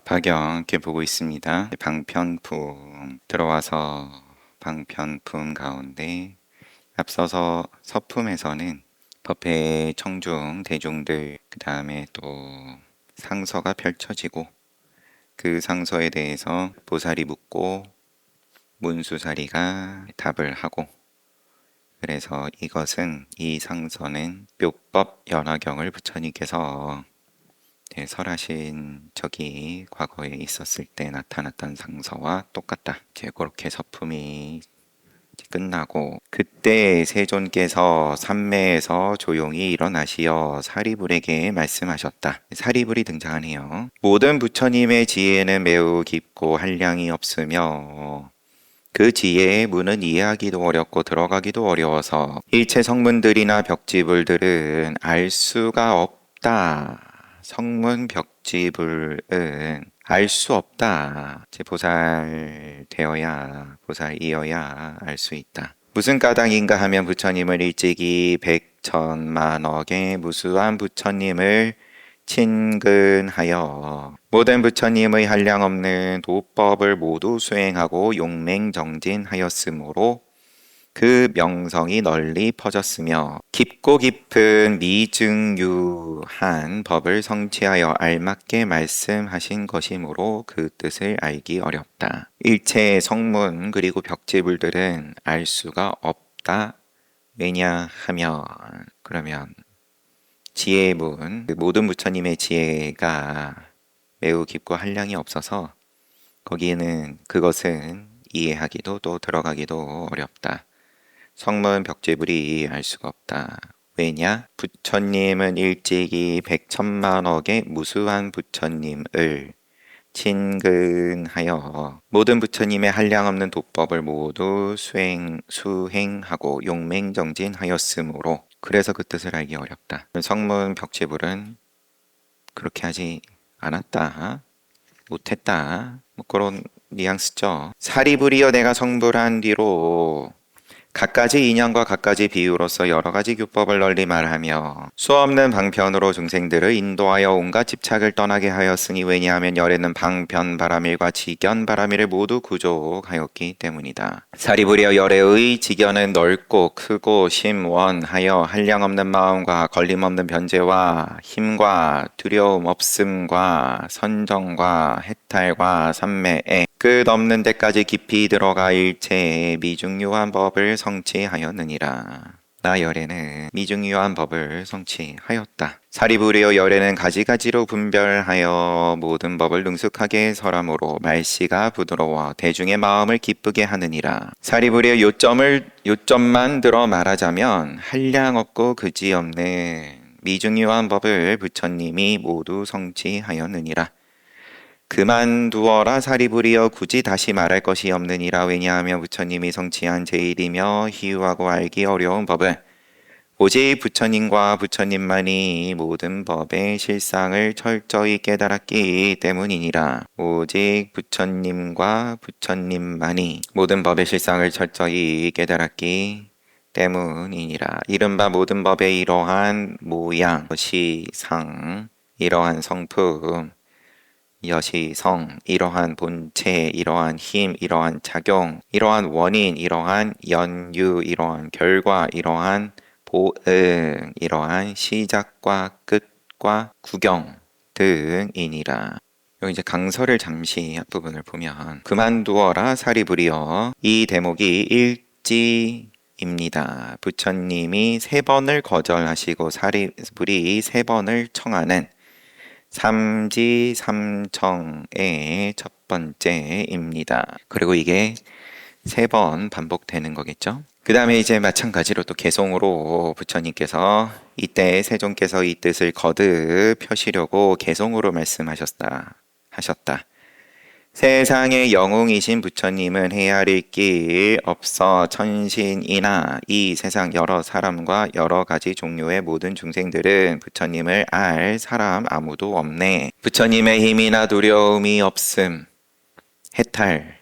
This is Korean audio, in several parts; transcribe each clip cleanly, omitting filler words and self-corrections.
박영 이렇게 보고 있습니다. 방편품 들어와서 방편품 가운데 앞서서 서품에서는 법회 청중 대중들 그 다음에 또 상서가 펼쳐지고 그 상서에 대해서 보살이 묻고 문수사리가 답을 하고, 그래서 이 상서는 묘법 연화경을 부처님께서 설하신 적이 과거에 있었을 때 나타났던 상서와 똑같다. 이제 그렇게 서품이 끝나고, 그때 세존께서 삼매에서 조용히 일어나시어 사리불에게 말씀하셨다. 사리불이 등장하네요. 모든 부처님의 지혜는 매우 깊고 한량이 없으며 그 지혜의 문은 이해하기도 어렵고 들어가기도 어려워서 일체 성문들이나 벽지불들은 알 수가 없다. 성문 벽지불은 알 수 없다. 보살 되어야, 보살이어야 알 수 있다. 무슨 까닭인가 하면 부처님을 일찍이 백천만억의 무수한 부처님을 친근하여 모든 부처님의 한량없는 도법을 모두 수행하고 용맹정진하였으므로 그 명성이 널리 퍼졌으며 깊고 깊은 미증유한 법을 성취하여 알맞게 말씀하신 것이므로 그 뜻을 알기 어렵다. 일체 성문 그리고 벽지불들은 알 수가 없다. 왜냐하면, 그러면 지혜의 문, 모든 부처님의 지혜가 매우 깊고 한량이 없어서 거기에는 그것은 이해하기도 또 들어가기도 어렵다. 성문 벽지불이 알 수가 없다. 왜냐? 부처님은 일찍이 백천만억의 무수한 부처님을 친근하여 모든 부처님의 한량없는 도법을 모두 수행하고 용맹정진하였으므로, 그래서 그 뜻을 알기 어렵다. 성문 벽지불은 그렇게 하지 않았다, 못했다, 그런 뉘앙스죠. 사리불이여 내가 성불한 뒤로 갖가지 인연과 갖가지 비유로서 여러 가지 교법을 널리 말하며 수없는 방편으로 중생들을 인도하여 온갖 집착을 떠나게 하였으니, 왜냐하면 열에는 방편 바라밀과 지견 바라밀을 모두 구족하였기 때문이다. 사리불이여 열애의 지견은 넓고 크고 심원하여 한량없는 마음과 걸림없는 변제와 힘과 두려움 없음과 선정과 해탈과 삼매에 끝없는 데까지 깊이 들어가 일체의 미중유한 법을 성취하였느니라. 나 열에는 미중유한 법을 성취하였다. 사리불이여 열에는 가지가지로 분별하여 모든 법을 능숙하게 설함으로 말씨가 부드러워 대중의 마음을 기쁘게 하느니라. 사리불이여 요점만 들어 말하자면 한량 없고 그지없는 미중유한 법을 부처님이 모두 성취하였느니라. 그만두어라 사리불이여 굳이 다시 말할 것이 없느니라. 왜냐하면 부처님이 성취한 제일이며 희유하고 알기 어려운 법은 오직 부처님과 부처님만이 모든 법의 실상을 철저히 깨달았기 때문이니라. 오직 부처님과 부처님만이 모든 법의 실상을 철저히 깨달았기 때문이니라. 이른바 모든 법의 이러한 모양, 시상, 이러한 성품, 여시성, 이러한 본체, 이러한 힘, 이러한 작용, 이러한 원인, 이러한 연유, 이러한 결과, 이러한 보응, 이러한 시작과 끝과 구경 등이니라. 여기 이제 강서를 잠시 앞부분을 보면 그만두어라 사리불이여, 이 대목이 일지입니다. 부처님이 3번을 거절하시고 사리불이 3번을 청하는 삼지삼청의 첫 번째입니다. 그리고 이게 3번 반복되는 거겠죠. 그 다음에 이제 마찬가지로 또 개송으로 부처님께서 이때 세존께서 이 뜻을 거듭 펴시려고 개송으로 말씀하셨다. 세상의 영웅이신 부처님은 헤아릴 길 없어 천신이나 이 세상 여러 사람과 여러 가지 종류의 모든 중생들은 부처님을 알 사람 아무도 없네. 부처님의 힘이나 두려움이 없음, 해탈,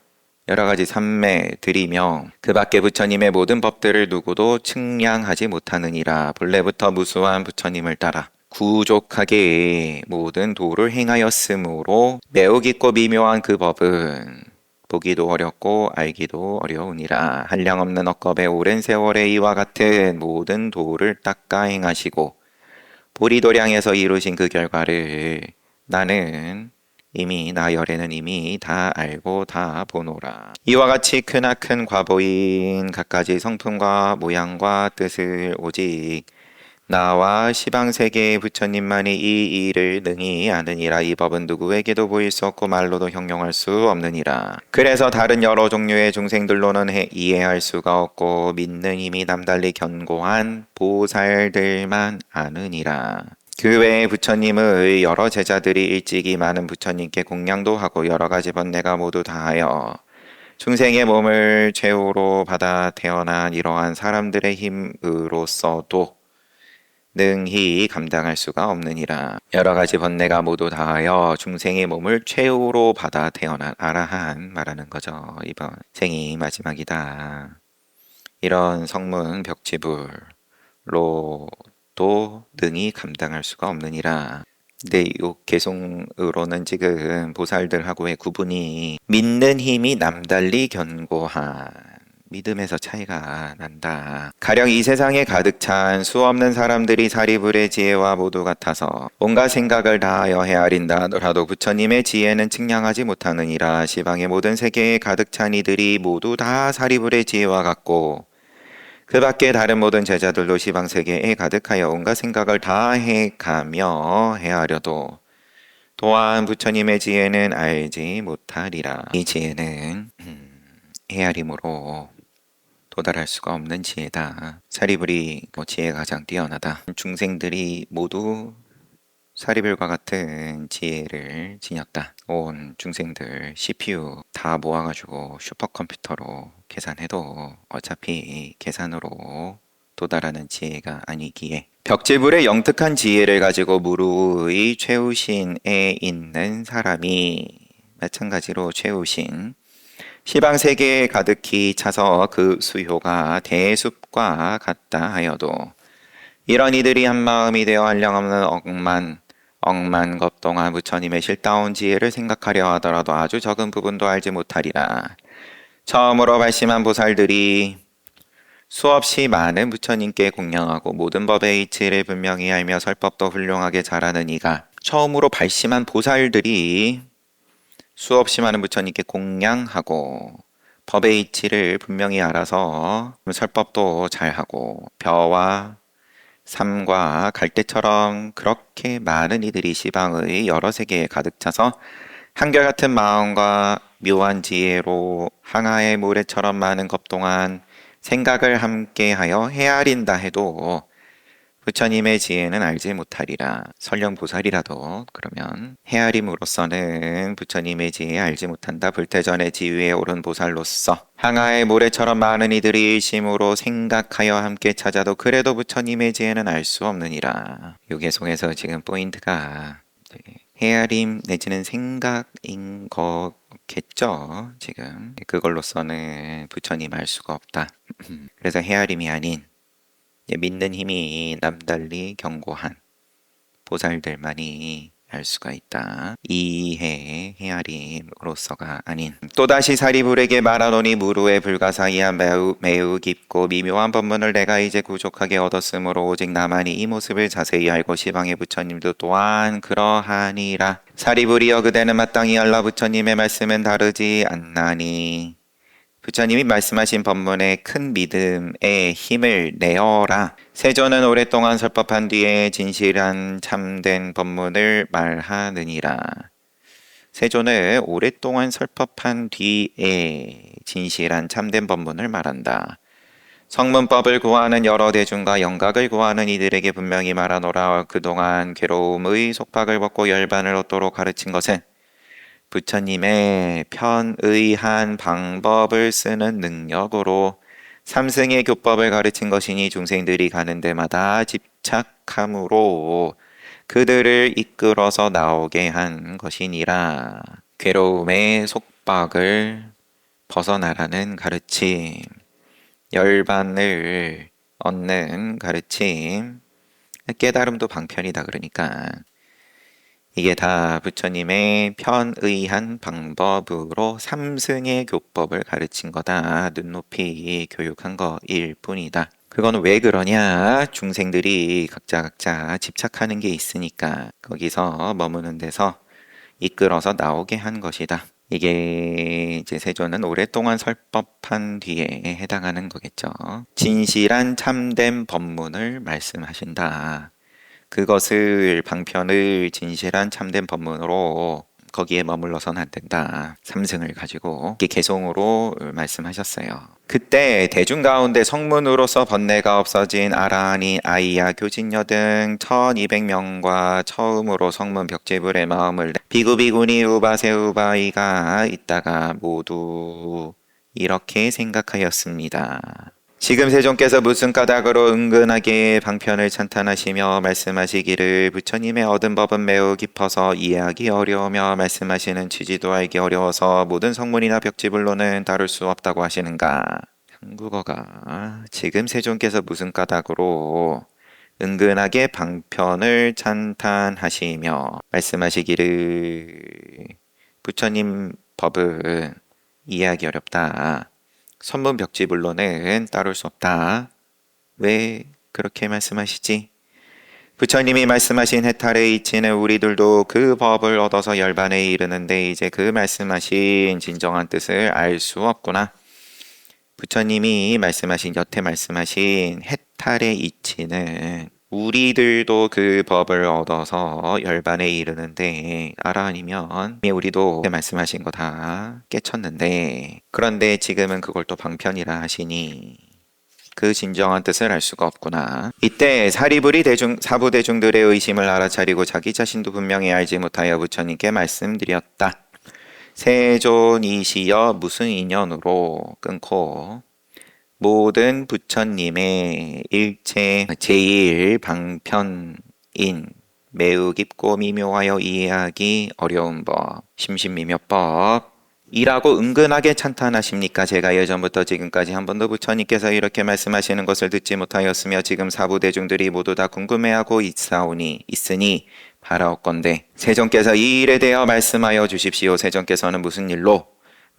여러 가지 삼매 드리며 그 밖에 부처님의 모든 법들을 누구도 측량하지 못하느니라. 본래부터 무수한 부처님을 따라 구족하게 모든 도를 행하였으므로 매우 깊고 미묘한 그 법은 보기도 어렵고 알기도 어려우니라. 한량없는 억겁의 오랜 세월에 이와 같은 모든 도를 닦아 행하시고 보리도량에서 이루신 그 결과를 나는 이미 나 열에는 이미 다 알고 다 보노라. 이와 같이 크나큰 과보인 갖가지 성품과 모양과 뜻을 오직 나와 시방세계의 부처님만이 이 일을 능히 아느니라. 이 법은 누구에게도 보일 수 없고 말로도 형용할 수 없느니라. 그래서 다른 여러 종류의 중생들로는 이해할 수가 없고 믿는 힘이 남달리 견고한 보살들만 아느니라. 그 외에 부처님의 여러 제자들이 일찍이 많은 부처님께 공양도 하고 여러 가지 번뇌가 모두 다하여 중생의 몸을 최후로 받아 태어난 이러한 사람들의 힘으로서도 능히 감당할 수가 없느니라. 여러 가지 번뇌가 모두 다하여 중생의 몸을 최후로 받아 태어난 아라한 말하는 거죠. 이번 생이 마지막이다. 이런 성문 벽지불로도 능히 감당할 수가 없느니라. 근데 이 개송으로는 지금 보살들하고의 구분이 믿는 힘이 남달리 견고한 믿음에서 차이가 난다. 가령 이 세상에 가득 찬 수없는 사람들이 사리불의 지혜와 모두 같아서 온갖 생각을 다하여 헤아린다 하더라도 부처님의 지혜는 측량하지 못하느니라. 시방의 모든 세계에 가득 찬 이들이 모두 다 사리불의 지혜와 같고 그 밖에 다른 모든 제자들도 시방 세계에 가득하여 온갖 생각을 다해가며 헤아려도 또한 부처님의 지혜는 알지 못하리라. 이 지혜는 헤아림으로 도달할 수가 없는 지혜다. 사리불이 지혜가 가장 뛰어나다. 중생들이 모두 사리불과 같은 지혜를 지녔다. 온 중생들 CPU 다 모아가지고 슈퍼컴퓨터로 계산해도 어차피 계산으로 도달하는 지혜가 아니기에 벽지불의 영특한 지혜를 가지고 무루의 최우신에 있는 사람이 마찬가지로 최우신 시방세계에 가득히 차서 그 수효가 대숲과 같다 하여도 이런 이들이 한마음이 되어 한량없는 억만 것 동안 부처님의 실다운 지혜를 생각하려 하더라도 아주 적은 부분도 알지 못하리라. 처음으로 발심한 보살들이 수없이 많은 부처님께 공양하고 모든 법의 이치를 분명히 알며 설법도 훌륭하게 잘하는 이가 처음으로 발심한 보살들이 수없이 많은 부처님께 공양하고 법의 이치를 분명히 알아서 설법도 잘하고 벼와 삼과 갈대처럼 그렇게 많은 이들이 시방의 여러 세계에 가득 차서 한결같은 마음과 묘한 지혜로 항아의 모래처럼 많은 것 동안 생각을 함께하여 헤아린다 해도 부처님의 지혜는 알지 못하리라. 설령 보살이라도 그러면 헤아림으로서는 부처님의 지혜 알지 못한다. 불태전의 지위에 오른 보살로서 항아의 모래처럼 많은 이들이 일심으로 생각하여 함께 찾아도 그래도 부처님의 지혜는 알 수 없느니라. 요 개송에서 지금 포인트가 헤아림 내지는 생각인 거겠죠. 지금 그걸로서는 부처님 알 수가 없다. 그래서 헤아림이 아닌 믿는 힘이 남달리 견고한 보살들만이 알 수가 있다. 이해 헤아림으로서가 아닌 또다시 사리불에게 말하노니 무루의 불가사의한 매우 깊고 미묘한 법문을 내가 이제 구족하게 얻었으므로 오직 나만이 이 모습을 자세히 알고 시방의 부처님도 또한 그러하니라. 사리불이여 그대는 마땅히 알라. 부처님의 말씀은 다르지 않나니 부처님이 말씀하신 법문에 큰 믿음의 힘을 내어라. 세존은 오랫동안 설법한 뒤에 진실한 참된 법문을 말하느니라. 세존은 오랫동안 설법한 뒤에 진실한 참된 법문을 말한다. 성문법을 구하는 여러 대중과 영각을 구하는 이들에게 분명히 말하노라. 그동안 괴로움의 속박을 벗고 열반을 얻도록 가르친 것은 부처님의 편의한 방법을 쓰는 능력으로 삼승의 교법을 가르친 것이니 중생들이 가는 데마다 집착함으로 그들을 이끌어서 나오게 한 것이니라. 괴로움의 속박을 벗어나라는 가르침, 열반을 얻는 가르침, 깨달음도 방편이다 그러니까 이게 다 부처님의 편의한 방법으로 삼승의 교법을 가르친 거다. 눈높이 교육한 거일 뿐이다. 그거는 왜 그러냐? 중생들이 각자 집착하는 게 있으니까 거기서 머무는 데서 이끌어서 나오게 한 것이다. 이게 이제 세존은 오랫동안 설법한 뒤에 해당하는 거겠죠. 진실한 참된 법문을 말씀하신다. 그것을 방편을 진실한 참된 법문으로 거기에 머물러서는 안 된다. 삼승을 가지고 이게 개송으로 말씀하셨어요. 그때 대중 가운데 성문으로서 번뇌가 없어진 아라하니, 아이야, 교진여 등 1200명과 처음으로 성문 벽제불의 마음을 비구비구니 우바세우바이가 있다가 모두 이렇게 생각하였습니다. 지금 세존께서 무슨 까닭으로 은근하게 방편을 찬탄하시며 말씀하시기를 부처님의 얻은 법은 매우 깊어서 이해하기 어려우며 말씀하시는 취지도 알기 어려워서 모든 성문이나 벽지불로는 다룰 수 없다고 하시는가? 한국어가 지금 세존께서 무슨 까닭으로 은근하게 방편을 찬탄하시며 말씀하시기를 부처님 법은 이해하기 어렵다. 선문 벽지불로는 따를 수 없다. 왜 그렇게 말씀하시지? 부처님이 말씀하신 해탈의 이치는 우리들도 그 법을 얻어서 열반에 이르는데 이제 그 말씀하신 진정한 뜻을 알 수 없구나. 부처님이 말씀하신 여태 말씀하신 해탈의 이치는 우리들도 그 법을 얻어서 열반에 이르는데 아라하니면 우리도 말씀하신 거 다 깨쳤는데 그런데 지금은 그걸 또 방편이라 하시니 그 진정한 뜻을 알 수가 없구나. 이때 사리부리 사부 대중들의 의심을 알아차리고 자기 자신도 분명히 알지 못하여 부처님께 말씀드렸다. 세존이시여 무슨 인연으로 끊고 모든 부처님의 일체 제일 방편인 매우 깊고 미묘하여 이해하기 어려운 법, 심신미묘법 이라고 은근하게 찬탄하십니까? 제가 예전부터 지금까지 한 번도 부처님께서 이렇게 말씀하시는 것을 듣지 못하였으며 지금 사부대중들이 모두 다 궁금해하고 있으니 바라옵건대 세존께서 이 일에 대하여 말씀하여 주십시오. 세존께서는 무슨 일로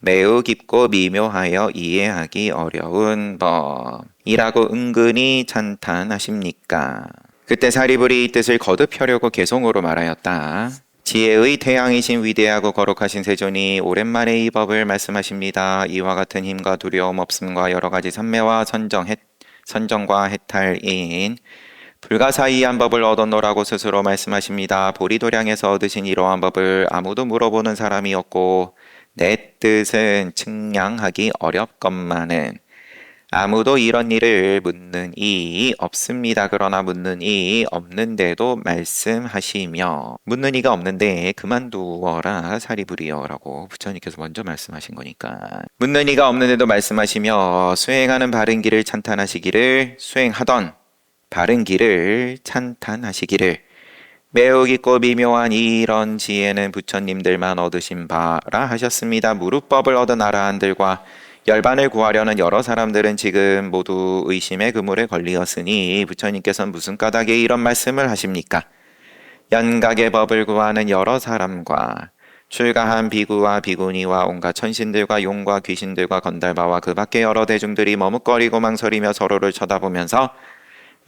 매우 깊고 미묘하여 이해하기 어려운 법이라고 은근히 찬탄하십니까? 그때 사리불이 이 뜻을 거듭 펴려고 개송으로 말하였다. 지혜의 태양이신 위대하고 거룩하신 세존이 오랜만에 이 법을 말씀하십니다. 이와 같은 힘과 두려움 없음과 여러 가지 선매와 선정과 해탈인 불가사의한 법을 얻었노라고 스스로 말씀하십니다. 보리도량에서 얻으신 이러한 법을 아무도 물어보는 사람이 없고 내 뜻은 측량하기 어렵건만은 아무도 이런 일을 묻는 이 없습니다. 그러나 묻는 이 없는데도 말씀하시며 묻는 이가 없는데 그만두어라 사리부리여라고 부처님께서 먼저 말씀하신 거니까 묻는 이가 없는데도 말씀하시며 수행하는 바른 길을 찬탄하시기를 수행하던 바른 길을 찬탄하시기를 매우 깊고 미묘한 이런 지혜는 부처님들만 얻으신 바라 하셨습니다. 무릇법을 얻은 아라한들과 열반을 구하려는 여러 사람들은 지금 모두 의심의 그물에 걸리었으니 부처님께서는 무슨 까닭에 이런 말씀을 하십니까? 연각의 법을 구하는 여러 사람과 출가한 비구와 비구니와 온갖 천신들과 용과 귀신들과 건달바와 그 밖의 여러 대중들이 머뭇거리고 망설이며 서로를 쳐다보면서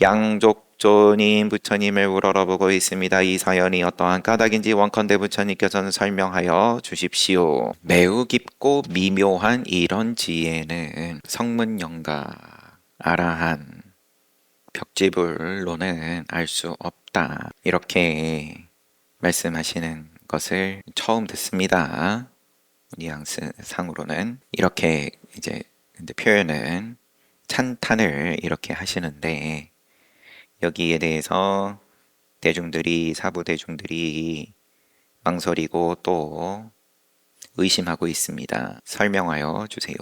양족조님 부처님을 우러러보고 있습니다. 이 사연이 어떠한 까닭인지 원컨대 부처님께서는 설명하여 주십시오. 매우 깊고 미묘한 이런 지혜는 성문영가 아라한 벽지불로는 알 수 없다. 이렇게 말씀하시는 것을 처음 듣습니다. 뉘앙스 상으로는 이렇게 이제 근데 표현은 찬탄을 이렇게 하시는데 여기에 대해서 사부 대중들이 망설이고 또 의심하고 있습니다. 설명하여 주세요.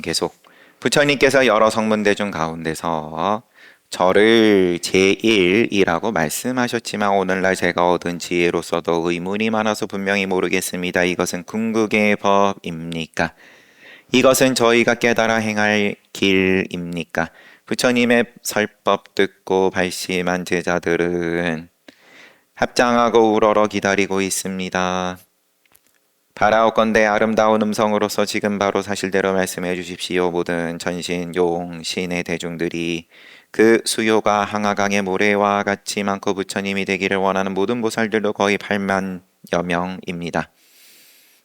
계속 부처님께서 여러 성문 대중 가운데서 저를 제1이라고 말씀하셨지만 오늘날 제가 얻은 지혜로서도 의문이 많아서 분명히 모르겠습니다. 이것은 궁극의 법입니까? 이것은 저희가 깨달아 행할 길입니까? 부처님의 설법 듣고 발심한 제자들은 합장하고 우러러 기다리고 있습니다. 바라옵건대 아름다운 음성으로서 지금 바로 사실대로 말씀해 주십시오. 모든 전신, 용, 신의 대중들이 그 수요가 항아강의 모래와 같이 많고 부처님이 되기를 원하는 모든 보살들도 거의 8만여 명입니다.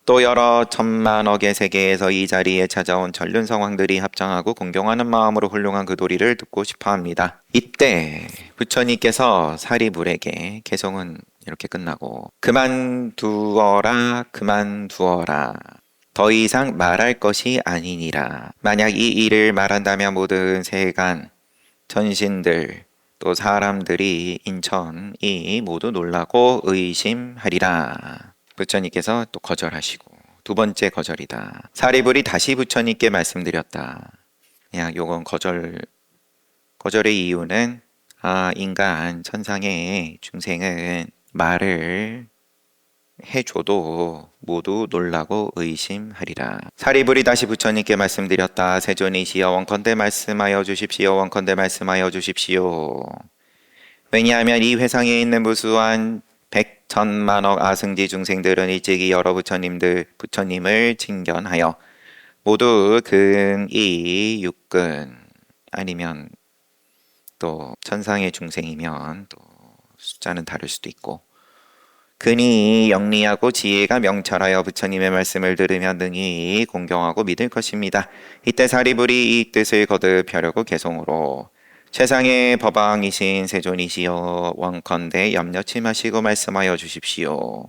또 여러 천만억의 세계에서 이 자리에 찾아온 전륜성왕들이 합장하고 공경하는 마음으로 훌륭한 그 도리를 듣고 싶어합니다. 이때 부처님께서 사리불에게 개송은 이렇게 끝나고 그만두어라 그만두어라 더 이상 말할 것이 아니니라. 만약 이 일을 말한다면 모든 세간 전신들 또 사람들이 인천이 모두 놀라고 의심하리라. 부처님께서 또 거절하시고 두 번째 거절이다. 사리불이 다시 부처님께 말씀드렸다. 그냥 요건 거절의 이유는 인간 천상의 중생은 말을 해줘도 모두 놀라고 의심하리라. 사리불이 다시 부처님께 말씀드렸다. 세존이시여 원컨대 말씀하여 주십시오. 원컨대 말씀하여 주십시오. 왜냐하면 이 회상에 있는 무수한 백천만억 아승지 중생들은 일찍이 여러 부처님을 칭견하여 모두 근이 육근 아니면 또 천상의 중생이면 또 숫자는 다를 수도 있고 근이 영리하고 지혜가 명철하여 부처님의 말씀을 들으며 능히 공경하고 믿을 것입니다. 이때 사리불이 이 뜻을 거듭하려고 개송으로 최상의 법왕이신 세존이시여 원컨대 염려치 마시고 말씀하여 주십시오.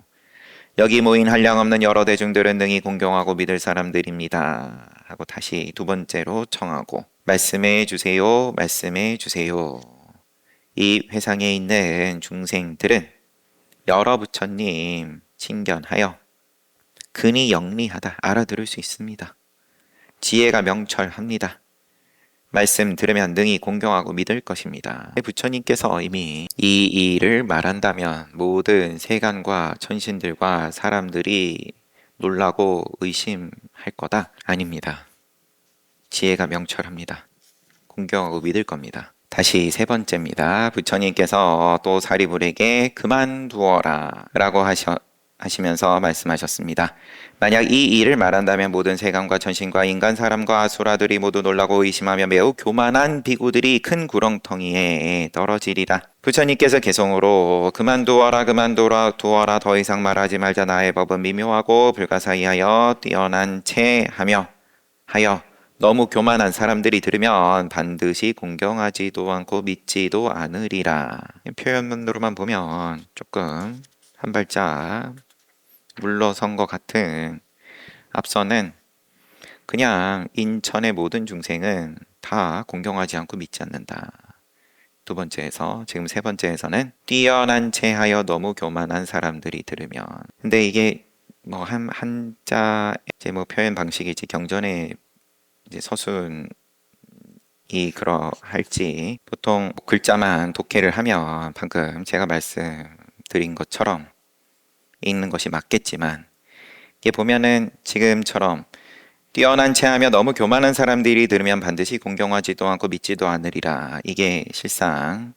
여기 모인 한량없는 여러 대중들은 능히 공경하고 믿을 사람들입니다. 하고 다시 두 번째로 청하고 말씀해 주세요. 말씀해 주세요. 이 회상에 있는 중생들은 여러 부처님 칭견하여 근이 영리하다 알아들을 수 있습니다. 지혜가 명철합니다. 말씀 들으면 능히 공경하고 믿을 것입니다. 부처님께서 이미 이 일을 말한다면 모든 세간과 천신들과 사람들이 놀라고 의심할 거다? 아닙니다. 지혜가 명철합니다. 공경하고 믿을 겁니다. 다시 세 번째입니다. 부처님께서 또 사리불에게 그만두어라 라고 하시면서 말씀하셨습니다. 만약 이 일을 말한다면 모든 세간과 천신과 인간 사람과 아수라들이 모두 놀라고 의심하며 매우 교만한 비구들이 큰 구렁텅이에 떨어지리라. 부처님께서 개송으로 그만두어라 그만두어라 더 이상 말하지 말자. 나의 법은 미묘하고 불가사의하여 뛰어난 채 하여 너무 교만한 사람들이 들으면 반드시 공경하지도 않고 믿지도 않으리라. 표현문으로만 보면 조금 한 발짝 물러선 것 같은, 앞서는 그냥 인천의 모든 중생은 다 공경하지 않고 믿지 않는다. 두 번째에서, 지금 세 번째에서는 뛰어난 채 하여 너무 교만한 사람들이 들으면. 근데 이게 뭐 한자 이제 뭐 표현 방식이지 경전의 이제 서순이 그러할지 보통 글자만 독해를 하면 방금 제가 말씀드린 것처럼 읽는 것이 맞겠지만, 이게 보면은 지금처럼 뛰어난 채하며 너무 교만한 사람들이 들으면 반드시 공경하지도 않고 믿지도 않으리라. 이게 실상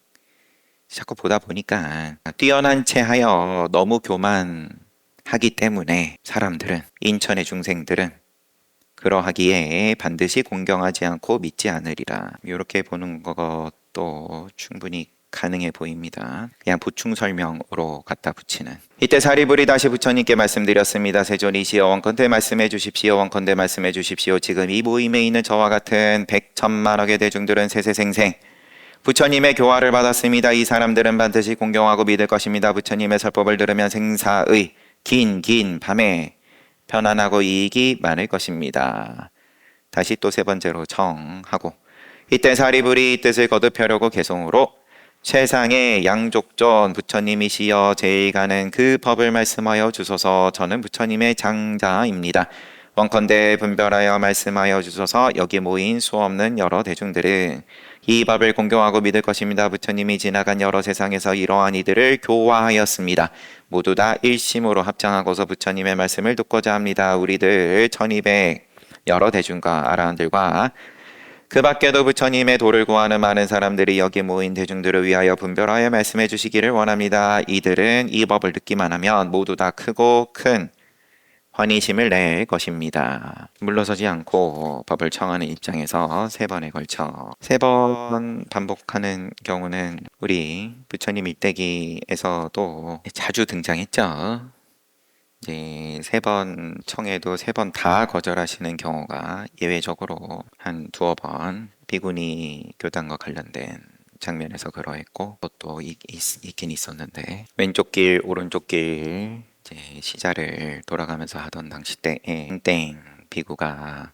자꾸 보다 보니까 뛰어난 채하여 너무 교만하기 때문에 사람들은, 인천의 중생들은 그러하기에 반드시 공경하지 않고 믿지 않으리라. 이렇게 보는 것도 충분히 가능해 보입니다. 그냥 보충 설명으로 갖다 붙이는. 이때 사리불이 다시 부처님께 말씀드렸습니다. 세존이시여 원컨대 말씀해 주십시오. 원컨대 말씀해 주십시오. 지금 이 모임에 있는 저와 같은 백천만억의 대중들은 세세생생 부처님의 교화를 받았습니다. 이 사람들은 반드시 공경하고 믿을 것입니다. 부처님의 설법을 들으면 생사의 긴 밤에 편안하고 이익이 많을 것입니다. 다시 또 세 번째로 청하고, 이때 사리불이 이 뜻을 거듭하려고 개송으로 세상의 양족전 부처님이시여 제의가는 그 법을 말씀하여 주소서. 저는 부처님의 장자입니다. 원컨대 분별하여 말씀하여 주소서. 여기 모인 수없는 여러 대중들은 이 법을 공경하고 믿을 것입니다. 부처님이 지나간 여러 세상에서 이러한 이들을 교화하였습니다. 모두 다 일심으로 합장하고서 부처님의 말씀을 듣고자 합니다. 우리들 1200 여러 대중과 아라한들과 그 밖에도 부처님의 도를 구하는 많은 사람들이 여기 모인 대중들을 위하여 분별하여 말씀해 주시기를 원합니다. 이들은 이 법을 듣기만 하면 모두 다 크고 큰 환희심을 낼 것입니다. 물러서지 않고 법을 청하는 입장에서 3번에 걸쳐 3번 반복하는 경우는 우리 부처님 일대기에서도 자주 등장했죠. 이제 3번 청해도 3번 다 거절하시는 경우가 예외적으로 한 2번 비구니 교단과 관련된 장면에서 그러했고 그것도 있긴 있었는데 왼쪽 길 오른쪽 길 이제 시자를 돌아가면서 하던 당시 때에 땡 비구가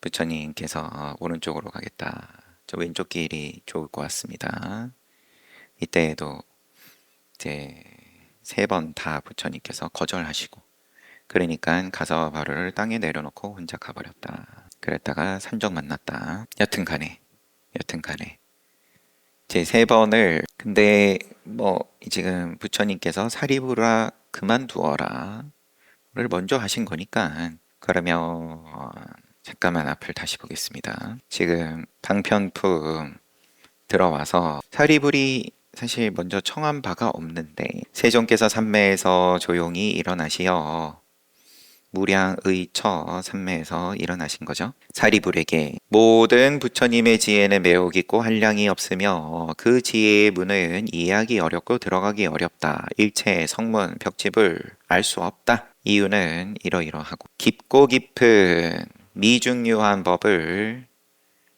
부처님께서 오른쪽으로 가겠다. 저 왼쪽 길이 좋을 것 같습니다. 이때에도 이제 3번 다 부처님께서 거절하시고 그러니까 가사와 바로를 땅에 내려놓고 혼자 가버렸다. 그랬다가 산적 만났다. 여튼간에 제 3번을 근데 뭐 지금 부처님께서 사리부라 그만두어라 를 먼저 하신 거니까 그러면 잠깐만 앞을 다시 보겠습니다. 지금 방편품 들어와서 사리불이 사실 먼저 청한 바가 없는데 세종께서 삼매에서 조용히 일어나시어 무량의처 삼매에서 일어나신 거죠. 사리불에게 모든 부처님의 지혜는 매우 깊고 한량이 없으며 그 지혜의 문은 이해하기 어렵고 들어가기 어렵다. 일체의 성문, 벽집을 알 수 없다. 이유는 이러이러하고 깊고 깊은 미중유한 법을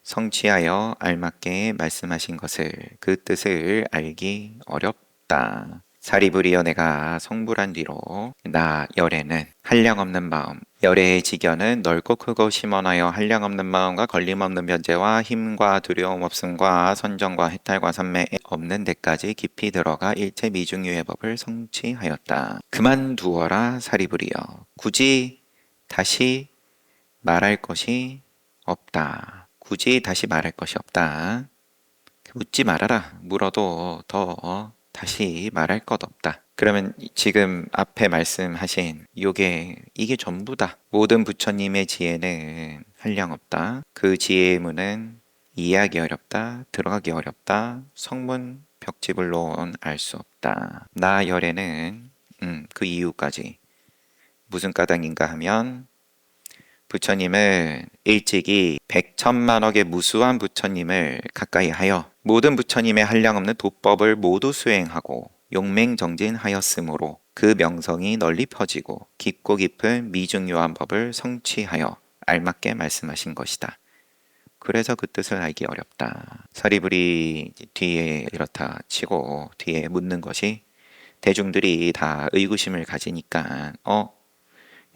성취하여 알맞게 말씀하신 것을 그 뜻을 알기 어렵다. 사리불이여 내가 성불한 뒤로 나 열애는 한량없는 마음 열애의 지견은 넓고 크고 심원하여 한량없는 마음과 걸림없는 변제와 힘과 두려움 없음과 선정과 해탈과 삼매 없는 데까지 깊이 들어가 일체 미중유의 법을 성취하였다. 그만두어라 사리불이여 굳이 다시 말할 것이 없다. 굳이 다시 말할 것이 없다. 묻지 말아라. 물어도 더 다시 말할 것 없다. 그러면 지금 앞에 말씀하신 이게 전부다. 모든 부처님의 지혜는 한량없다. 그 지혜의 문은 이해하기 어렵다. 들어가기 어렵다. 성문 벽지불론 알 수 없다. 나 열에는 그 이유까지 무슨 까닭인가 하면 부처님은 일찍이 100천만억의 무수한 부처님을 가까이 하여 모든 부처님의 한량없는 도법을 모두 수행하고 용맹정진하였으므로 그 명성이 널리 퍼지고 깊고 깊은 미중요한 법을 성취하여 알맞게 말씀하신 것이다. 그래서 그 뜻을 알기 어렵다. 사리불이 뒤에 이렇다 치고 뒤에 묻는 것이 대중들이 다 의구심을 가지니까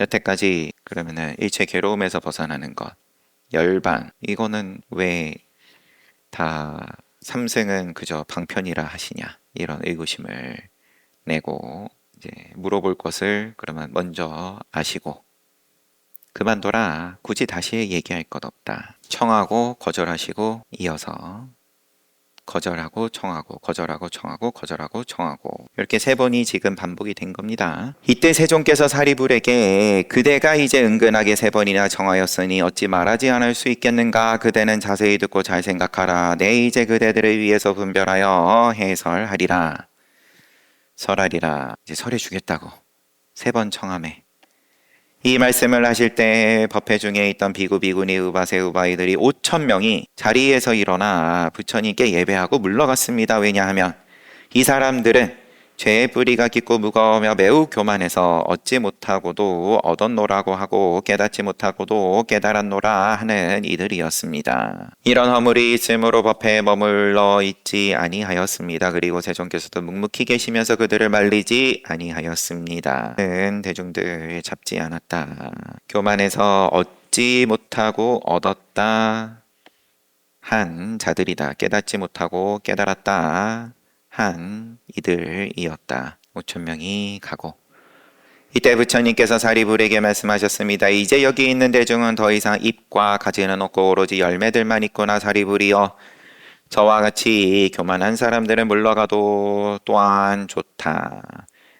여태까지 그러면은 일체 괴로움에서 벗어나는 것, 열반 이거는 왜 다 삼승은 그저 방편이라 하시냐 이런 의구심을 내고 이제 물어볼 것을 그러면 먼저 아시고 그만둬라 굳이 다시 얘기할 것 없다. 청하고 거절하시고 이어서 거절하고 청하고 거절하고 청하고 거절하고 청하고 이렇게 3번이 지금 반복이 된 겁니다. 이때 세종께서 사리불에게 그대가 이제 은근하게 3번이나 청하였으니 어찌 말하지 않을 수 있겠는가. 그대는 자세히 듣고 잘 생각하라. 내 이제 그대들을 위해서 분별하여 해설하리라. 설하리라. 이제 설해 주겠다고 3번 청함에 이 말씀을 하실 때 법회 중에 있던 비구, 비구니, 우바세, 우바이들이 5,000명이 자리에서 일어나 부처님께 예배하고 물러갔습니다. 왜냐하면 이 사람들은 죄의 뿌리가 깊고 무거우며 매우 교만해서 얻지 못하고도 얻었노라고 하고 깨닫지 못하고도 깨달았노라 하는 이들이었습니다. 이런 허물이 있으므로 법회에 머물러 있지 아니하였습니다. 그리고 세종께서도 묵묵히 계시면서 그들을 말리지 아니하였습니다. 대중들 잡지 않았다. 교만해서 얻지 못하고 얻었다 한 자들이다. 깨닫지 못하고 깨달았다 한 이들이었다. 5,000명이 가고 이때 부처님께서 사리불에게 말씀하셨습니다. 이제 여기 있는 대중은 더 이상 잎과 가지는 없고 오로지 열매들만 있구나. 사리불이여 저와 같이 교만한 사람들은 물러가도 또한 좋다.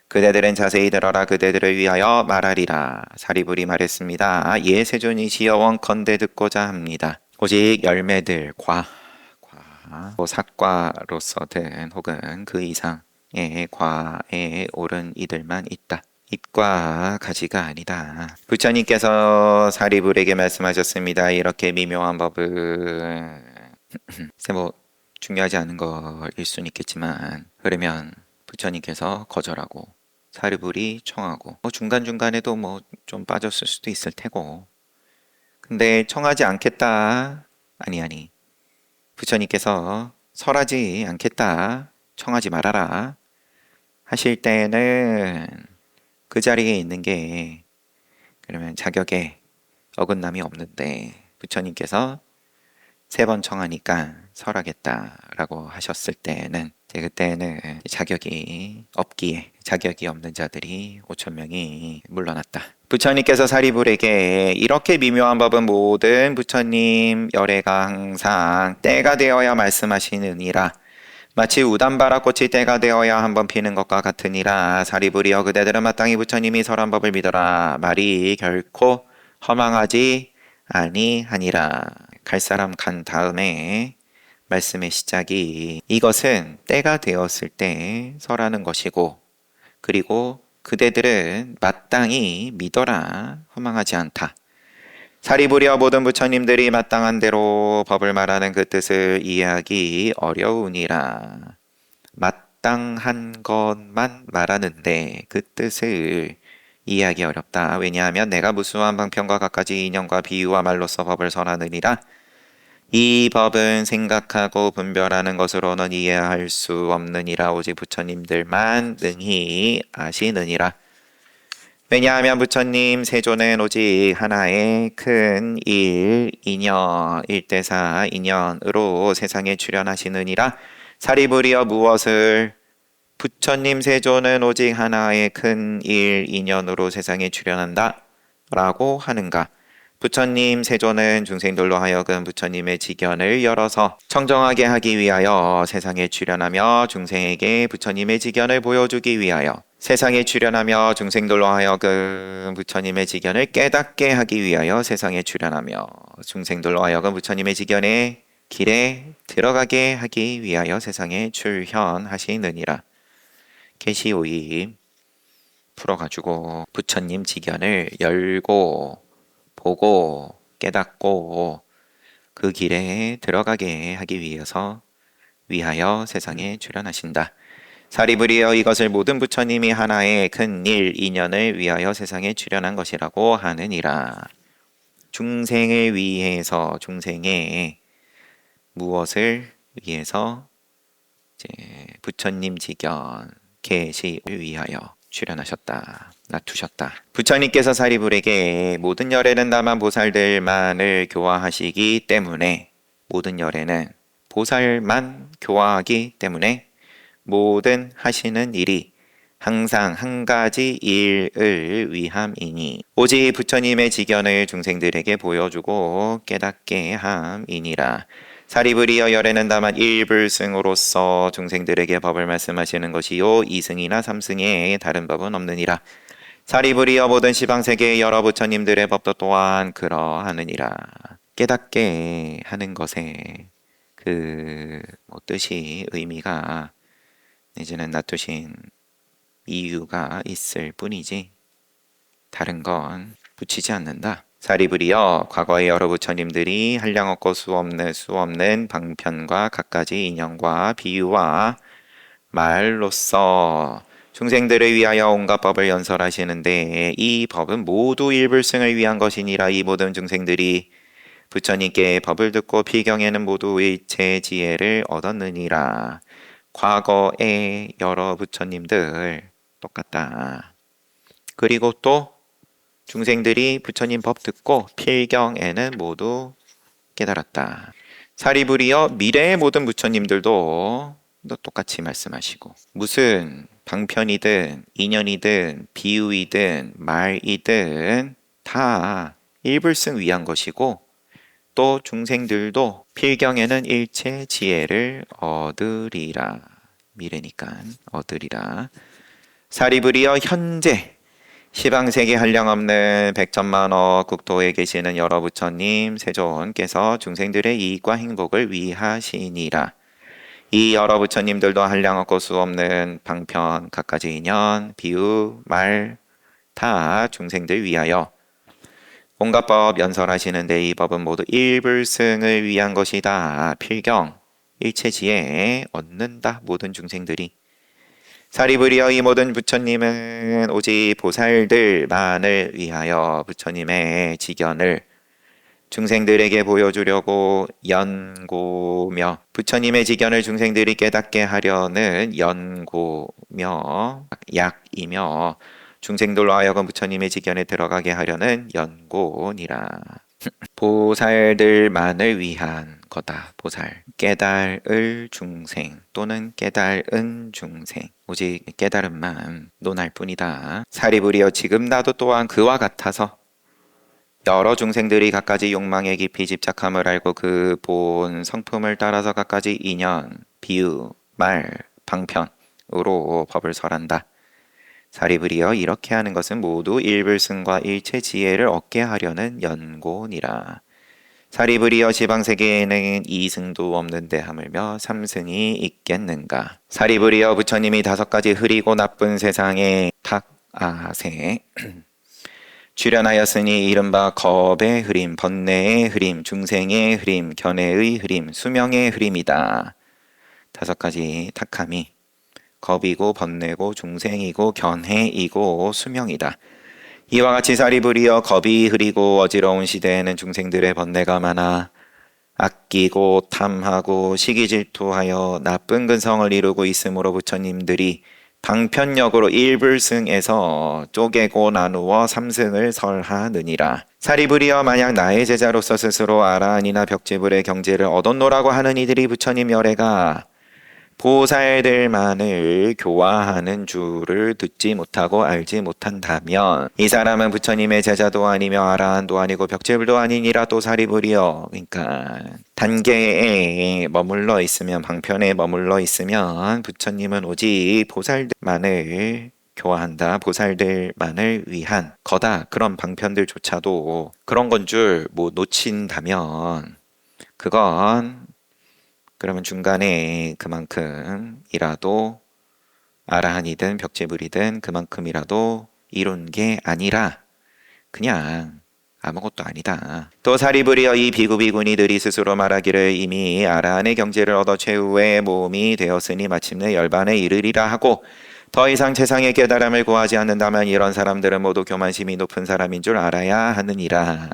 그대들은 자세히 들어라. 그대들을 위하여 말하리라. 사리불이 말했습니다. 예 세존이시여 원컨대 듣고자 합니다. 오직 열매들 뭐 삭과로서든 혹은 그 이상의 과에 오른 이들만 있다. 잎과 가지가 아니다. 부처님께서 사리불에게 말씀하셨습니다. 이렇게 미묘한 법은 뭐 중요하지 않은 것일 수는 있겠지만 그러면 부처님께서 거절하고 사리불이 청하고 중간중간에도 좀 빠졌을 수도 있을 테고 근데 청하지 않겠다 아니 부처님께서 설하지 않겠다 청하지 말아라 하실 때는 그 자리에 있는 게 그러면 자격에 어긋남이 없는데 부처님께서 3번 청하니까 설하겠다라고 하셨을 때는 그때는 자격이 없기에 자격이 없는 자들이 5천 명이 물러났다. 부처님께서 사리불에게 이렇게 미묘한 법은 모든 부처님 열애가 항상 때가 되어야 말씀하시느니라. 마치 우담바라 꽃이 때가 되어야 한번 피는 것과 같으니라. 사리불이여 그대들은 마땅히 부처님이 설한 법을 믿어라. 말이 결코 허망하지 아니하니라. 갈 사람 간 다음에 말씀의 시작이 이것은 때가 되었을 때 설하는 것이고 그리고 그대들은 마땅히 믿어라. 허망하지 않다. 사리불이여 모든 부처님들이 마땅한 대로 법을 말하는 그 뜻을 이해하기 어려우니라. 마땅한 것만 말하는데 그 뜻을 이해하기 어렵다. 왜냐하면 내가 무수한 방편과 갖가지 인연과 비유와 말로써 법을 설하느니라. 이 법은 생각하고 분별하는 것으로는 이해할 수 없느니라. 오직 부처님들만 능히 아시느니라. 왜냐하면 부처님 세존은 오직 하나의 큰 인연, 일대사 인연으로 세상에 출현하시느니라. 사리불이여 무엇을 부처님 세존은 오직 하나의 큰 인연으로 세상에 출현한다 라고 하는가? 부처님 세존은 중생들로 하여금 부처님의 지견을 열어서 청정하게 하기 위하여 세상에 출현하며 중생에게 부처님의 지견을 보여주기 위하여 세상에 출현하며 중생들로 하여금 부처님의 지견을 깨닫게 하기 위하여 세상에 출현하며 중생들로 하여금 부처님의 지견의 길에 들어가게 하기 위하여 세상에 출현하시느니라. 계시 5임 풀어가지고 부처님 지견을 열고 보고 깨닫고 그 길에 들어가게 하기 위하여 세상에 출현하신다. 사리불이여 이것을 모든 부처님이 하나의 큰 인연을 위하여 세상에 출현한 것이라고 하느니라. 중생을 위해서 중생의 무엇을 위해서 부처님 지견 계시를 위하여 출현하셨다. 놔두셨다. 부처님께서 사리불에게 모든 열애는 다만 보살들만을 교화하시기 때문에 모든 열애는 보살만 교화하기 때문에 모든 하시는 일이 항상 한 가지 일을 위함이니 오직 부처님의 지견을 중생들에게 보여주고 깨닫게 함이니라. 사리불이여 열애는 다만 일불승으로서 중생들에게 법을 말씀하시는 것이요 이승이나 삼승에 다른 법은 없느니라. 사리불이여 모든 시방세계의 여러 부처님들의 법도 또한 그러하느니라. 깨닫게 하는 것에 뜻이 의미가 이제는 놔두신 이유가 있을 뿐이지 다른 건 붙이지 않는다. 사리불이여 과거의 여러 부처님들이 한량 없고 수 없는 방편과 갖가지 인연과 비유와 말로써 중생들을 위하여 온갖 법을 연설하시는데 이 법은 모두 일불승을 위한 것이니라. 이 모든 중생들이 부처님께 법을 듣고 필경에는 모두 일체 지혜를 얻었느니라. 과거의 여러 부처님들 똑같다. 그리고 또 중생들이 부처님 법 듣고 필경에는 모두 깨달았다. 사리불이여 미래의 모든 부처님들도 똑같이 말씀하시고 무슨 방편이든 인연이든 비유이든 말이든 다 일불승 위한 것이고 또 중생들도 필경에는 일체 지혜를 얻으리라. 미래니까 얻으리라. 사리불이여 현재 시방세계 한량없는 백천만억 국토에 계시는 여러 부처님 세존께서 중생들의 이익과 행복을 위하시니라. 이 여러 부처님들도 한량없고 수없는 방편, 갖가지 인연, 비유, 말 다 중생들 위하여 온갖 법 연설하시는데 이 법은 모두 일불승을 위한 것이다. 필경, 일체지에 얻는다. 모든 중생들이. 사리부리여 이 모든 부처님은 오직 보살들만을 위하여 부처님의 지견을 중생들에게 보여주려고 연고며 부처님의 지견을 중생들이 깨닫게 하려는 연고며 약이며 중생들로 하여금 부처님의 지견에 들어가게 하려는 연고니라. 보살들만을 위한 거다. 보살. 깨달을 중생 또는 깨달은 중생. 오직 깨달음만 논할 뿐이다. 사리부리여 지금 나도 또한 그와 같아서 여러 중생들이 갖가지 욕망에 깊이 집착함을 알고 그 본 성품을 따라서 갖가지 인연, 비유, 말, 방편으로 법을 설한다. 사리부리여 이렇게 하는 것은 모두 일불승과 일체지혜를 얻게 하려는 연고니라. 사리부리여 지방세계에는 이승도 없는데 하물며 삼승이 있겠는가. 사리부리여 부처님이 5가지 흐리고 나쁜 세상에 탁아세 출연하였으니 이른바 겁의 흐림, 번뇌의 흐림, 중생의 흐림, 견해의 흐림, 수명의 흐림이다. 5가지 탁함이 겁이고 번뇌고 중생이고 견해이고 수명이다. 이와 같이 사리부리여 겁이 흐리고 어지러운 시대에는 중생들의 번뇌가 많아 아끼고 탐하고 시기질투하여 나쁜 근성을 이루고 있으므로 부처님들이 방편력으로 일불승에서 쪼개고 나누어 삼승을 설하느니라. 사리부리여 만약 나의 제자로서 스스로 아라한이나 벽지불의 경지를 얻었노라고 하는 이들이 부처님 열애가 보살들만을 교화하는 줄을 듣지 못하고 알지 못한다면 이 사람은 부처님의 제자도 아니며 아라한도 아니고 벽제불도 아니니라. 또 사리부리여 그러니까 단계에 머물러 있으면 방편에 머물러 있으면 부처님은 오직 보살들만을 교화한다. 보살들만을 위한 거다. 그런 방편들조차도 그런 건 줄 뭐 놓친다면 그건 그러면 중간에 그만큼이라도 아라한이든 벽제불이든 그만큼이라도 이룬 게 아니라 그냥 아무것도 아니다. 또 사리부리여 이 비구비구니들이 스스로 말하기를 이미 아라한의 경지를 얻어 최후의 몸이 되었으니 마침내 열반에 이르리라 하고 더 이상 세상의 깨달음을 구하지 않는다면 이런 사람들은 모두 교만심이 높은 사람인 줄 알아야 하느니라.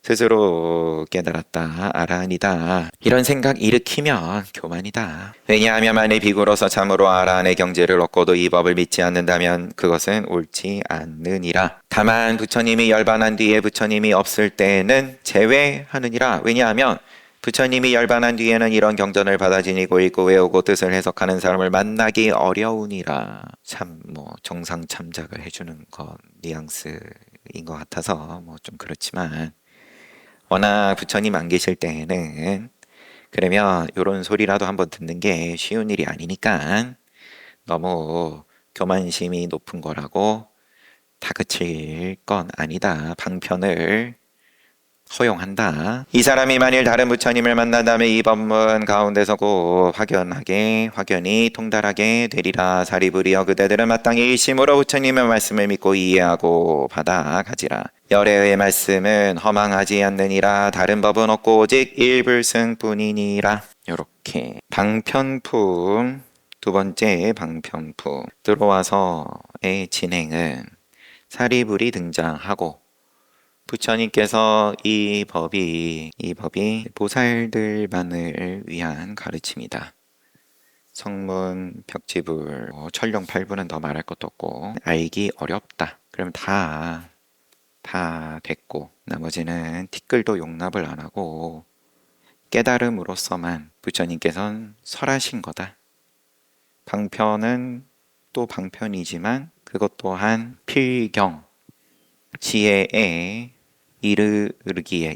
스스로 깨달았다. 아라한이다. 이런 생각 일으키면 교만이다. 왜냐하면 만일 비구로서 참으로 아라한의 경지를 얻고도 이 법을 믿지 않는다면 그것은 옳지 않느니라. 다만 부처님이 열반한 뒤에 부처님이 없을 때에는 제외하느니라. 왜냐하면 부처님이 열반한 뒤에는 이런 경전을 받아 지니고 읽고 외우고 뜻을 해석하는 사람을 만나기 어려우니라. 참 정상 참작을 해주는 것 뉘앙스인 것 같아서 좀 그렇지만 워낙 부처님 안 계실 때에는 그러면 이런 소리라도 한번 듣는 게 쉬운 일이 아니니까 너무 교만심이 높은 거라고 다그칠 건 아니다. 방편을 허용한다. 이 사람이 만일 다른 부처님을 만난다면 이 법문 가운데서 곧 확연히 통달하게 되리라. 사리부리여 그대들은 마땅히 일심으로 부처님의 말씀을 믿고 이해하고 받아가지라. 열애의 말씀은 허망하지 않느니라. 다른 법은 없고 오직 일불승뿐이니라. 요렇게 방편품, 두 번째 방편품 들어와서의 진행은 사리불이 등장하고 부처님께서 이 법이 보살들만을 위한 가르침이다. 성문, 벽지불, 천룡 8부는 더 말할 것도 없고 알기 어렵다. 그럼 다 됐고 나머지는 티끌도 용납을 안 하고 깨달음으로서만 부처님께서는 설하신 거다. 방편은 또 방편이지만 그것 또한 필경 지혜에 이르기에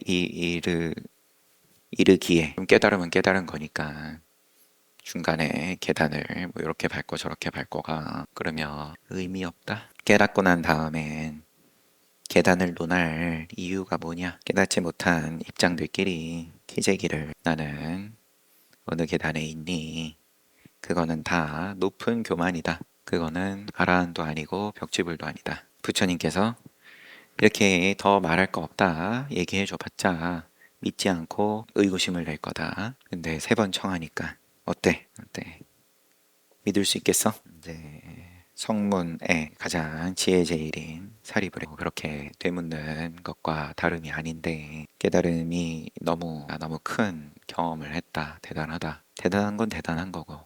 깨달으면 깨달은 거니까 중간에 계단을 이렇게 밟고 저렇게 밟고가 그러면 의미 없다. 깨닫고 난 다음엔 계단을 논할 이유가 뭐냐? 깨닫지 못한 입장들끼리 키재기를 나는 어느 계단에 있니? 그거는 다 높은 교만이다. 그거는 아라한도 아니고 벽지불도 아니다. 부처님께서 이렇게 더 말할 거 없다 얘기해 줘봤자 믿지 않고 의구심을 낼 거다. 근데 3번 청하니까 어때? 어때? 믿을 수 있겠어? 이제 성문에 가장 지혜 제일인 사리불에 그렇게 되묻는 것과 다름이 아닌데 깨달음이 너무 큰 경험을 했다. 대단하다. 대단한 건 대단한 거고.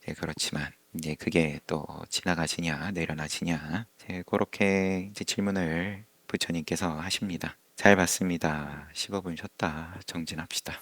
네, 그렇지만 이제 그게 또 지나가시냐 내려놔지냐 그렇게 이제 질문을 부처님께서 하십니다. 잘 봤습니다. 15분 쉬었다 정진합시다.